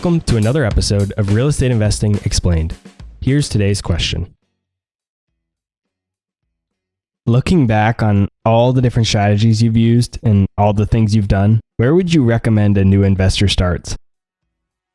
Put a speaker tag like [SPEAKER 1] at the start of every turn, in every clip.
[SPEAKER 1] Welcome to another episode of Real Estate Investing Explained. Here's today's question. Looking back on all the different strategies you've used and all the things you've done, where would you recommend a new investor starts?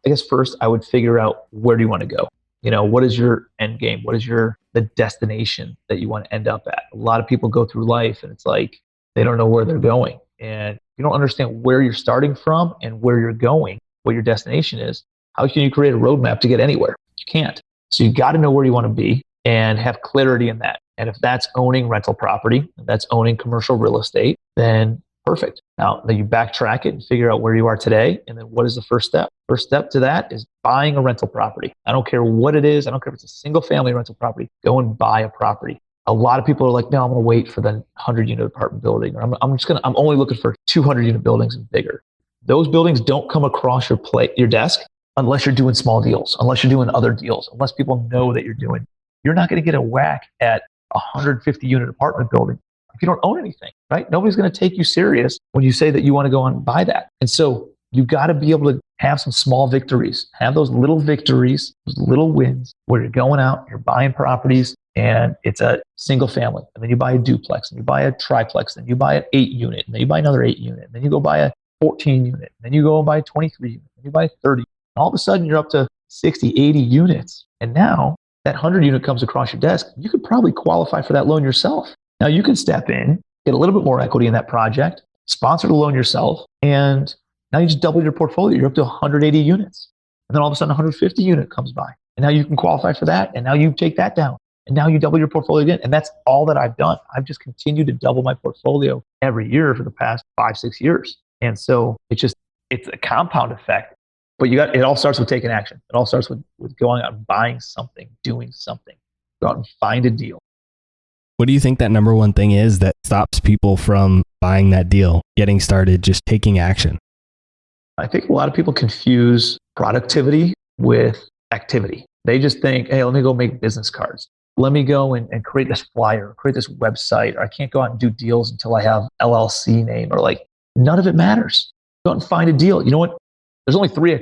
[SPEAKER 2] I guess first I would figure out, where do you want to go? What is your end game? What is the destination that you want to end up at? A lot of people go through life and it's like they don't know where they're going. And if you don't understand where you're starting from and where you're going, what your destination is, how can you create a roadmap to get anywhere? You can't. So you got to know where you want to be and have clarity in that. And if that's owning rental property, if that's owning commercial real estate, then perfect. Now you backtrack it and figure out where you are today. And then what is the first step? First step to that is buying a rental property. I don't care what it is. I don't care if it's a single family rental property. Go and buy a property. A lot of people are like, no, I'm going to wait for the 100-unit apartment building. Or I'm only looking for 200-unit buildings and bigger. Those buildings don't come across your desk unless you're doing small deals, unless you're doing other deals, unless people know that you're doing. You're not going to get a whack at a 150-unit apartment building if you don't own anything, right? Nobody's going to take you serious when you say that you want to go and buy that. And so you got to be able to have some small victories, have those little victories, those little wins where you're going out, you're buying properties, and it's a single family. And then you buy a duplex, and you buy a triplex, and you buy an 8-unit, and then you buy another 8-unit, and then you go buy a 14-unit, and then you go and buy a 23-unit, and you buy a 30. And all of a sudden you're up to 60, 80 units. And now that 100-unit comes across your desk, you could probably qualify for that loan yourself. Now you can step in, get a little bit more equity in that project, sponsor the loan yourself, and now you just double your portfolio. You're up to 180 units. And then all of a sudden 150 unit comes by. And now you can qualify for that. And now you take that down. And now you double your portfolio again. And that's all that I've done. I've just continued to double my portfolio every year for the past 5-6 years. And so it's a compound effect. But it all starts with taking action. It all starts with going out and buying something, doing something. Go out and find a deal.
[SPEAKER 1] What do you think that number one thing is that stops people from buying that deal, getting started, just taking action?
[SPEAKER 2] I think a lot of people confuse productivity with activity. They just think, hey, let me go make business cards. Let me go and create this flyer, create this website. Or I can't go out and do deals until I have LLC name, or none of it matters. Go out and find a deal. You know what? There's only three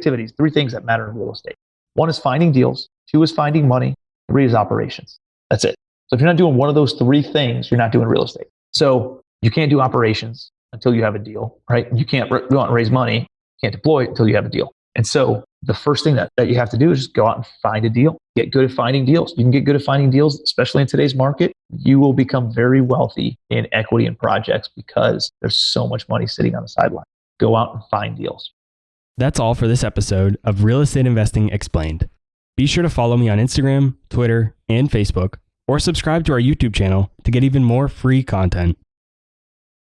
[SPEAKER 2] things that matter in real estate. 1 is finding deals. 2 is finding money. 3 is operations. That's it. So if you're not doing one of those 3 things, you're not doing real estate. So you can't do operations until you have a deal, right? You can't go out and raise money. You can't deploy it until you have a deal. And so the first thing that you have to do is just go out and find a deal. Get good at finding deals. You can get good at finding deals, especially in today's market. You will become very wealthy in equity and projects because there's so much money sitting on the sideline. Go out and find deals.
[SPEAKER 1] That's all for this episode of Real Estate Investing Explained. Be sure to follow me on Instagram, Twitter, and Facebook, or subscribe to our YouTube channel to get even more free content.